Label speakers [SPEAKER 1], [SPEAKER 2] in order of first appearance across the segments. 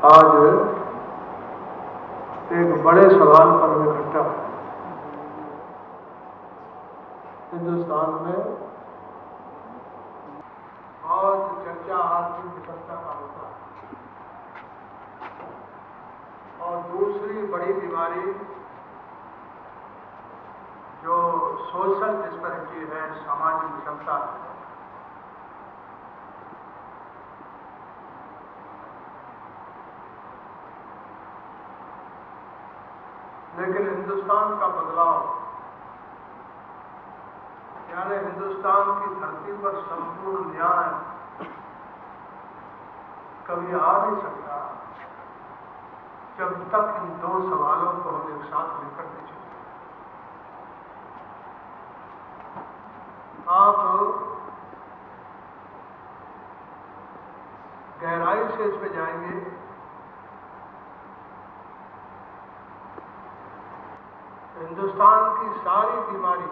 [SPEAKER 1] आज एक बड़े सवाल पर इकट्ठा है। हिंदुस्तान में बहुत चर्चा आर्थिक विषमता का होता है और दूसरी बड़ी बीमारी जो सोशल डिस्पैरिटी है, सामाजिक विषमता है। लेकिन हिंदुस्तान का बदलाव यानी हिंदुस्तान की धरती पर संपूर्ण न्याय कभी आ नहीं सकता जब तक इन दो सवालों को हम एक साथ लेकर नहीं चलते। आप गहराई से इसमें जाएंगे हिंदुस्तान की सारी बीमारी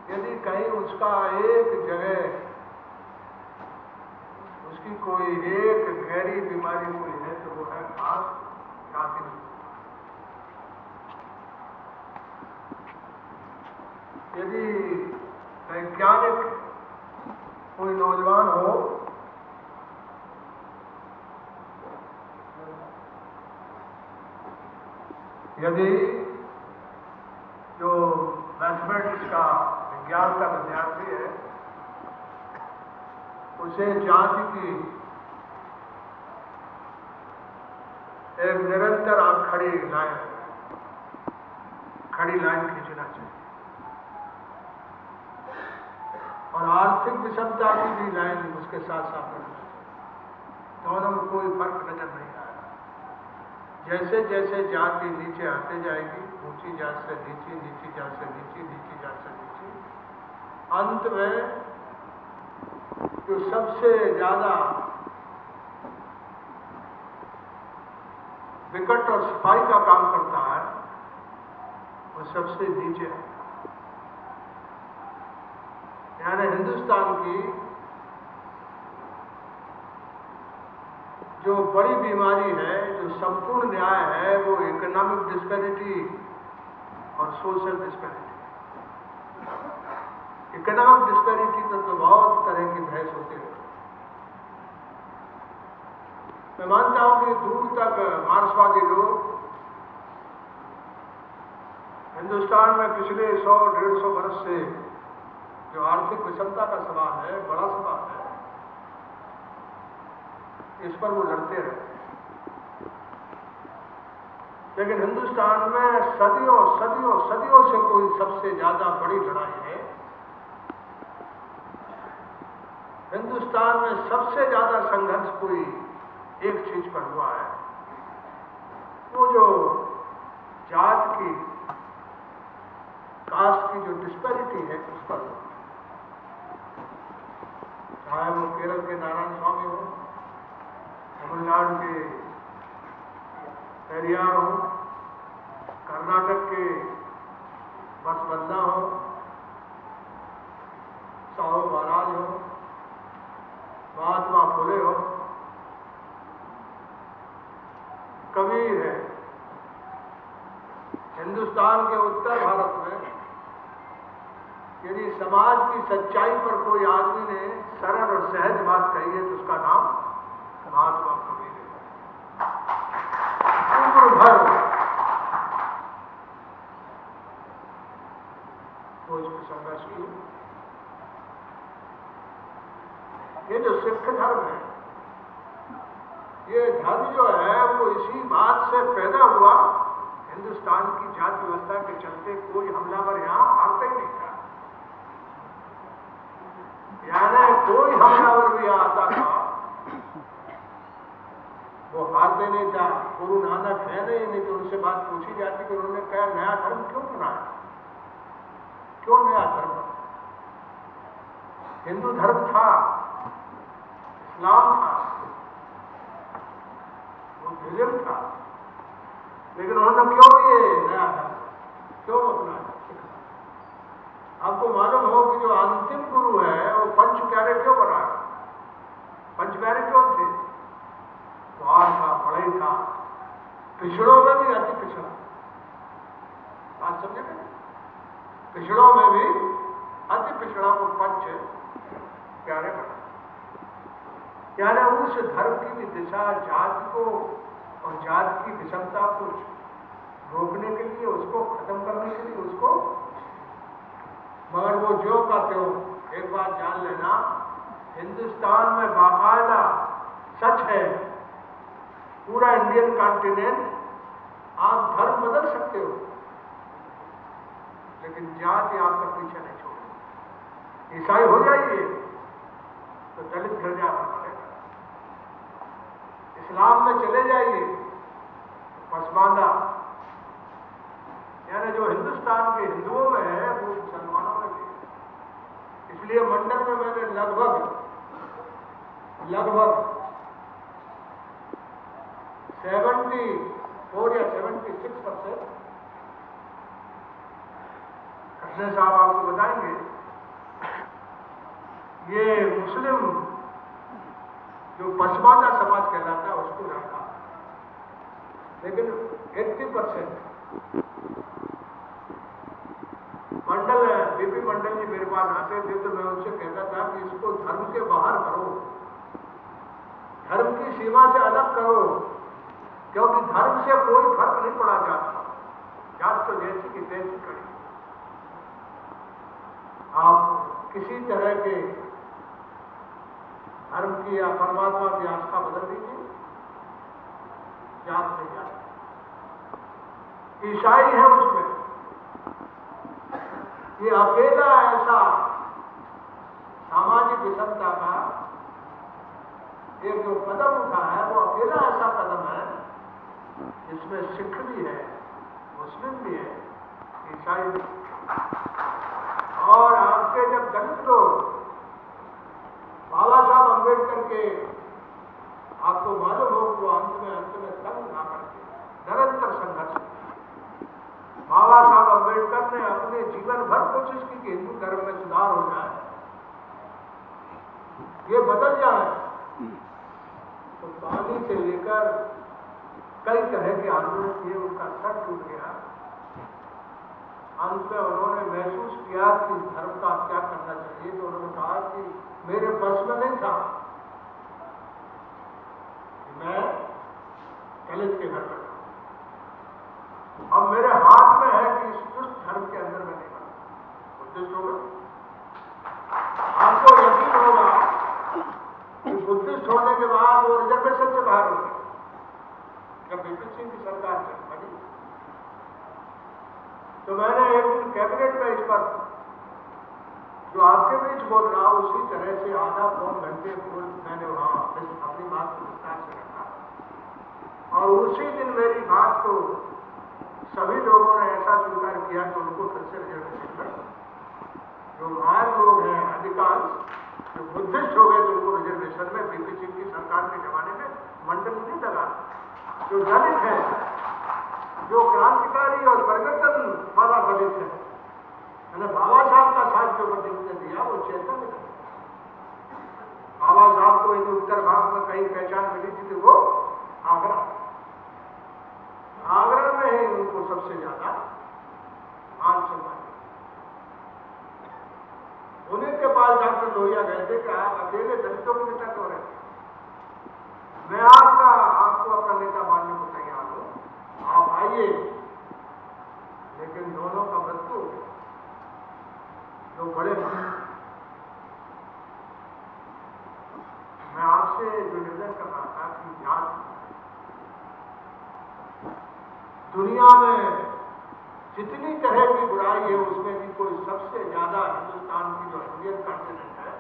[SPEAKER 1] यदि कहीं उसका एक जगह उसकी कोई एक गहरी बीमारी कोई है तो वो है खास जाति। यदि वैज्ञानिक कोई नौजवान हो यदि जो मैथमेटिक्स का विज्ञान का विद्यार्थी है उसे जाति की एक निरंतर खड़ी लाइन खींचना चाहिए और आर्थिक विषमता की भी लाइन उसके साथ साथ रखना चाहिए। दोनों में कोई फर्क नजर नहीं आएगा। जैसे जैसे जाति नीचे आते जाएगी, ऊंची जात से नीची, नीची जात से नीची, नीची जात से नीची, अंत में जो सबसे ज्यादा विकट और सफाई का काम करता है वो सबसे नीचे है। यानी हिंदुस्तान की जो बड़ी बीमारी है, जो संपूर्ण न्याय है, वो इकोनॉमिक डिस्पैरिटी और सोशल डिस्पैरिटी। इकोनॉमिक डिस्पैरिटी पर तो बहुत तरह की बहस होती है। मैं मानता हूं कि दूर तक मार्क्सवादी लोग हिंदुस्तान में पिछले 100-150 वर्ष से जो आर्थिक विषमता का सवाल है, बड़ा सवाल है, इस पर वो लड़ते रहे। लेकिन हिंदुस्तान में सदियों सदियों सदियों से कोई सबसे ज्यादा बड़ी लड़ाई है। हिंदुस्तान में सबसे ज्यादा संघर्ष कोई एक चीज पर हुआ है, वो जो जात की, कास्ट की जो डिस्पैरिटी है उस पर, चाहे वो केरल के नारायण स्वामी हो, तमिलनाडु के पेरियार हो, कर्नाटक के बसवन्ना हो, साहू महाराज हो, महात्मा फुले हो, कबीर है। हिंदुस्तान के उत्तर भारत में यदि समाज की सच्चाई पर कोई आदमी ने सरल और सहज बात कही है तो उसका नाम महात्मा कबीर है। उम्र भर वो इसमें संघर्ष किया। ये जो सिख धर्म है, ये धर्म जो है वो इसी बात से पैदा हुआ, हिंदुस्तान की जाति व्यवस्था के चलते कोई हमलावर यहां हारता ही नहीं था। यानी कोई हमलावर भी आता था वो हारते नहीं था। गुरु नानक है नहीं तो उनसे बात पूछी जाती कि उन्होंने कहा नया धर्म क्यों बनाया, क्यों नया धर्म? हिंदू धर्म था, इस्लाम था, बुद्धिज्म था, लेकिन उन्होंने क्यों ये नया धर्म क्यों अपनाया? आपको मालूम हो कि जो अंतिम गुरु है वो पंच प्यारे क्यों बनाया? वही था, पिछड़ों में भी अति पिछड़ा। बात समझे क्या? पिछड़ों में भी अति पिछड़ा को पंच प्यारे बना। यानी उस धर्म की भी दिशा जाति को और जाति की विषमता को रोकने के लिए, उसको खत्म करने के लिए उसको, मगर वो ज्यों का त्यों। एक बात जान लेना, हिंदुस्तान में बाकायदा सच है, पूरा इंडियन कॉन्टिनेंट आप धर्म बदल सकते हो, लेकिन जाति आपका पीछे नहीं छोड़ेगी। ईसाई हो जाइए तो दलित घर जाना पड़ेगा, इस्लाम में चले जाइए पसमानदा, यानी जो हिंदुस्तान के हिंदुओं में है वो मुसलमानों में भी है। इसलिए मंडल में मैंने लगभग 74 या 76% कृष्ण साहब आपको बताएंगे, ये मुस्लिम जो पसमानदा समाज कहलाता है उसको रखा, लेकिन 80% मंडल बीपी मंडल जी मेरे पास आते थे तो मैं उनसे कहता था कि इसको धर्म के बाहर करो, धर्म की सीमा से अलग करो, क्योंकि धर्म से कोई फर्क नहीं पड़ा जाता, जात तो जैसी की तैसी कड़ी। आप किसी तरह के धर्म की या परमात्मा की आस्था बदल दीजिए, जात नहीं जाता। ईसाई है उसमें, ये अकेला ऐसा सामाजिक विषमता का एक जो कदम उठा है, वो अकेला ऐसा कदम है जिसमें सिख भी है, मुस्लिम भी है, ईसाई भी। और आपके जब दलित लोग बाबा साहब अम्बेडकर के, आपको मालूम हो वो अंत में तंग ना करके निरंतर संघर्ष, बाबा साहब अम्बेडकर ने अपने जीवन भर कोशिश की कि हिंदू धर्म में सुधार हो जाए, ये बदल जाए। तो पानी से लेकर कई तरह के आंदोलन किए, उनका सर टूट गया। अंत में उन्होंने महसूस किया कि धर्म का क्या करना चाहिए, तो उन्होंने कहा कि मेरे बस में नहीं था, मैं दलित के घर पर, अब मेरे हाथ में है कि इस दुष्ट धर्म के अंदर में नहीं बना। बुद्धिस्ट होगा, आपको यकीन होगा कि बुद्धिस्ट होने के बाद वो रिजर्वेशन से बाहर हो गए जब बीपी सिंह की सरकार बनी। तो मैंने एक दिन कैबिनेट में इस पर जो आपके बीच बोल रहा हूं उसी तरह से आधा पौन घंटे मैंने वहां अपनी बात को विस्तार से रखा, और उसी दिन मेरी बात को सभी लोगों ने ऐसा स्वीकार किया कि उनको फिर से रिजर्वेशन कर। जो हमारे लोग हैं अधिकांश जो बुद्धिस्ट हो गए तो उनको रिजर्वेशन में बीपी सिंह की सरकार के जमाने में मंडल नहीं लगा। जो दलित है, जो क्रांतिकारी और परिवर्तन वाला दलित है, मैंने बाबा साहब का साथ जो दलित ने दिया वो चेतन है। बाबा साहब को इन उत्तर भारत में कहीं पहचान मिली थी कि वो आगरा में ही उनको सबसे ज्यादा मान सम्मान। उन्हीं के पास डॉक्टर लोहिया गए थे कि आप अकेले दलितों के नेता क्यों रहे, मैं आपको अपना नेता मानने को तैयार हूं, आप आइए, लेकिन दोनों का मृत्यु जो बड़े हैं। मैं आपसे जो निवेदन कर रहा था कि जात दुनिया में जितनी तरह की बुराई है उसमें भी कोई सबसे ज्यादा हिंदुस्तान की जो इंडियन कॉन्टिनेंट है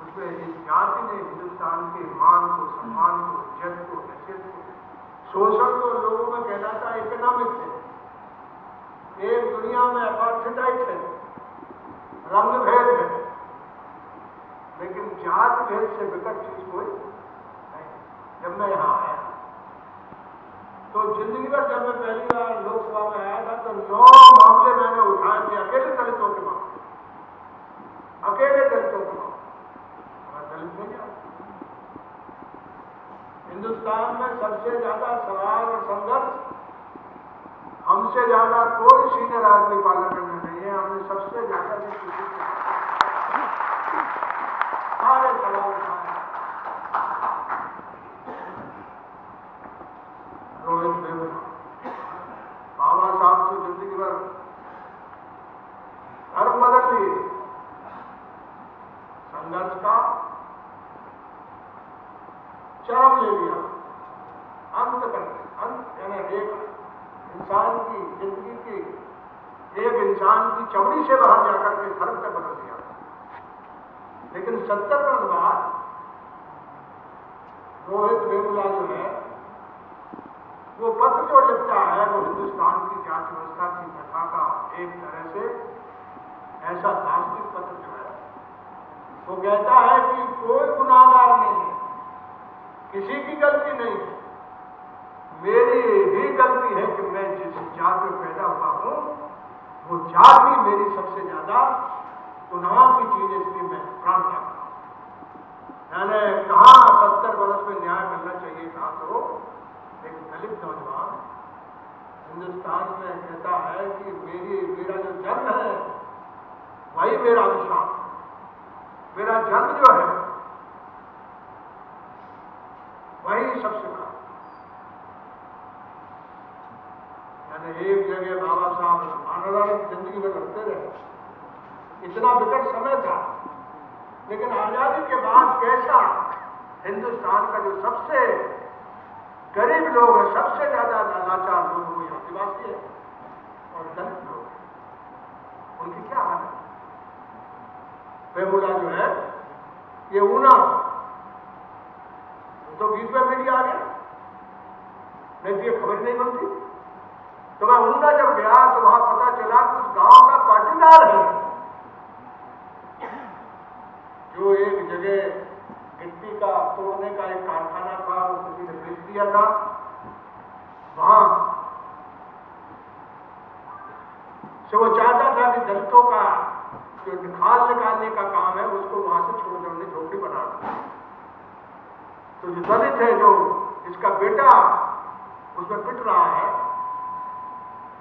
[SPEAKER 1] उसमें इस जाति ने हिंदुस्तान के मान को, सम्मान को, इज्जत को, हैसियत को, शोषण तो लोगों में कहलाता है इकोनॉमिक्स है, एक दुनिया में अपार्थाइड है, रंग भेद है, लेकिन जाति भेद से विकट चीज कोई नहीं। जब मैं यहां आया तो जिंदगी भर जब मैं पहली बार लोकसभा में आया था तो 9 मामले मैंने उठाए थे अकेले दलितों के मामले, अकेले दलितों के मामले। दलित नहीं जाता हिंदुस्तान में सबसे ज्यादा कोई सीनियर आदमी पार्लियामेंट में नहीं है। हमने सबसे ज्यादा सारे सवाल उठाए। रोहित वेमुला, बाबा साहब तो जिंदगी भर धर्म बदल लिए, संघर्ष का चरम ले लिया, अंत यानी एक इंसान की जिंदगी की, एक इंसान की चमड़ी से बाहर जाकर के धर्म से बदल दिया। लेकिन 70 वर्ष बाद रोहित वेमुला जो है वो पत्र जो लिखता है वो हिंदुस्तान की जांच व्यवस्था की कथा का एक तरह से ऐसा दार्शनिक पत्र जो है वो कहता है कि कोई गुनाहगार नहीं है, किसी की गलती नहीं है, मेरी ही गलती है कि मैं जिस जात में पैदा हुआ हूं वो जात ही मेरी सबसे ज्यादा गुनाह की चीज है, इसलिए मैं प्राण त्याग रहा हूं। मैंने कहा 70 वर्ष में न्याय मिलना चाहिए था, तो एक दलित नौजवान हिंदुस्तान में कहता है कि मेरा जो जन्म है वही मेरा अभिशाप, मेरा जन्म जो है वही सबसे बड़ा। यानी एक जगह बाबा साहब आनंदानंद जिंदगी में करते रहे, इतना विकट समय था, लेकिन आजादी के बाद कैसा हिंदुस्तान का जो सबसे गरीब लोग हैं, सबसे ज्यादा लाचार लोग वो आदिवासी है और दलित लोग हैं, उनकी क्या हालत है। वेमुला जो है ये ऊना तो बीच में मीडिया आ गया, नहीं तो ये खबर नहीं बनती। तो मैं ऊना जब गया तो वहां पता चला कि उस गांव का पाटीदार है जो एक जगह गिट्टी का तोड़ने का एक कारखाना था, वो किसी ने बेच दिया था। वहां से वो चाहता था कि दलितों का जो खाल निकालने का काम है उसको वहां से छोड़ देने, झोपड़ी बना दो। तो जो दलित है, जो इसका बेटा उसमें पिट रहा है,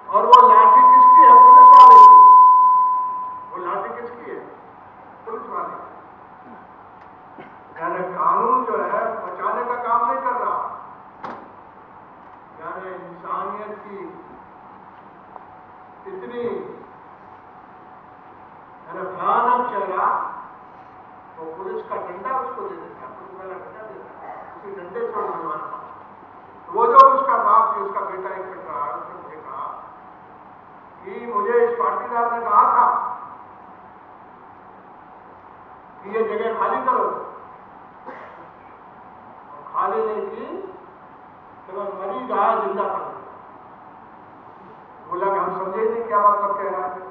[SPEAKER 1] और वो लाठी किसकी है? पुलिस वाले की। वो लाठी किसकी है? पुलिस वाले। यानी कानून जो है बचाने का काम नहीं कर रहा, यानी इंसानियत की इतनी भयानक चेहरा, वो पुलिस का डंडा उसको दे देता, पुलिस वाला डंडा देता, उसी डंडे से वो बनवाना। वो जो उसका बाप, उसका बेटा एक पिट रहा है, उसने मुझे कहा कि मुझे इस पाटीदार ने कहा था कि ये जगह खाली करो, खाली नहीं की तो मैं मरी गाय जिंदा कर दूंगा। बोला कि हम समझे नहीं क्या मतलब कह रहा है।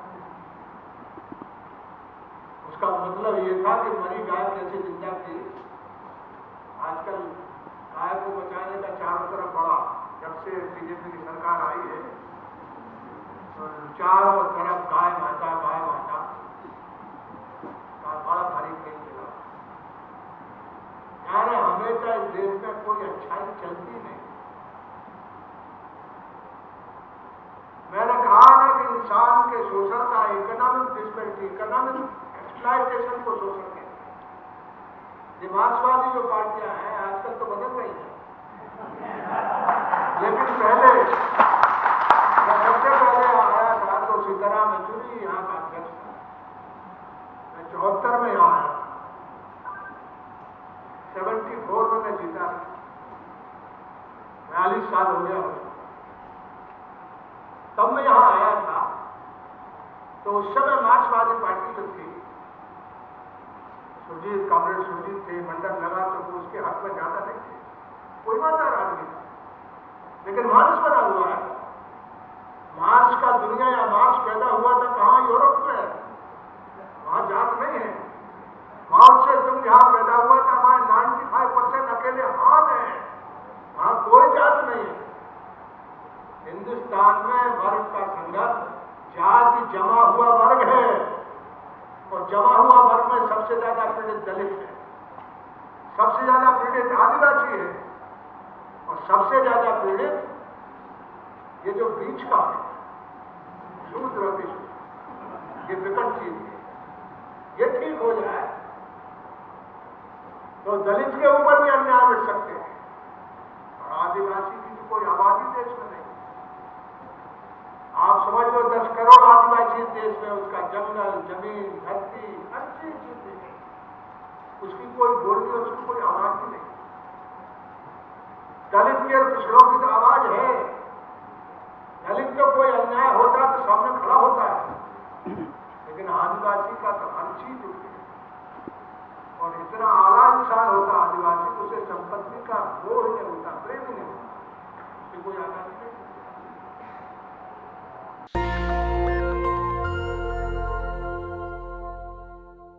[SPEAKER 1] उसका मतलब ये था कि मरी गाय कैसे जिंदा की। आजकल गाय को बचाने का चारों तरफ बड़ा, जब से बीजेपी की सरकार आई है तो चारों तरफ गाय माता का बड़ा भारी खेल चला। यानी हमेशा इस देश में कोई अच्छाई चलती नहीं। मैंने कहा ना कि इंसान के शोषण का, इकोनॉमिक डिस्पेरिटी, इकोनॉमिक एक्सप्लॉयटेशन को शोषण कहते हैं। ये मार्क्सवादी जो पार्टियां हैं आजकल तो बदल रही हैं, लेकिन पहले मैं सबसे पहले आया था तो सीताराम येचुरी यहाँ का अध्यक्ष था। मैं 74 में यहाँ आया, 74 में मैं जीता, 42 साल हो गया मुझे। तब मैं यहाँ आया था तो उस समय मार्क्सवादी पार्टी जो थी, सुरजीत, कॉमरेड सुरजीत थे, मंडल लगा, तो वो उसके हक में ज्यादा नहीं थे, कोई ईमानदार आदमी था। लेकिन मार्क्स बना हुआ है, मार्क्स का दुनिया या मार्क्स पैदा हुआ था कहाँ? यूरोप में। वहां जात नहीं है। मार्क्स से तुम जहां पैदा हुआ था वहां 95% अकेले हान है, वहां कोई जात नहीं है। हिंदुस्तान में वर्ग का संघर्ष, जाति जमा हुआ वर्ग है, और जमा हुआ वर्ग में सबसे ज्यादा पीड़ित दलित है, सबसे ज्यादा पीड़ित आदिवासी है, और सबसे ज्यादा पीड़ित ये जो बीच का है, शूद्र ये विकट चीज है, ये ठीक हो जाए तो दलित के ऊपर भी अन्याय मिट सकते हैं। और आदिवासी की तो कोई आबादी देश में नहीं। आप समझ लो 10 करोड़ आदिवासी देश में, उसका जंगल, जमीन, धरती, हर चीज है, उसकी कोई बोलनी, उसकी कोई आवाज ही नहीं। दलित के और पिछड़ों की तो आवाज है। दलित को कोई अन्याय होता है तो सामने खड़ा होता है, लेकिन आदिवासी का तो हर चीज उठती है। और इतना आला इंसान होता आदिवासी, उसे संपत्ति का मोह नहीं होता, प्रेम नहीं होता, उससे कोई आजादी नहीं।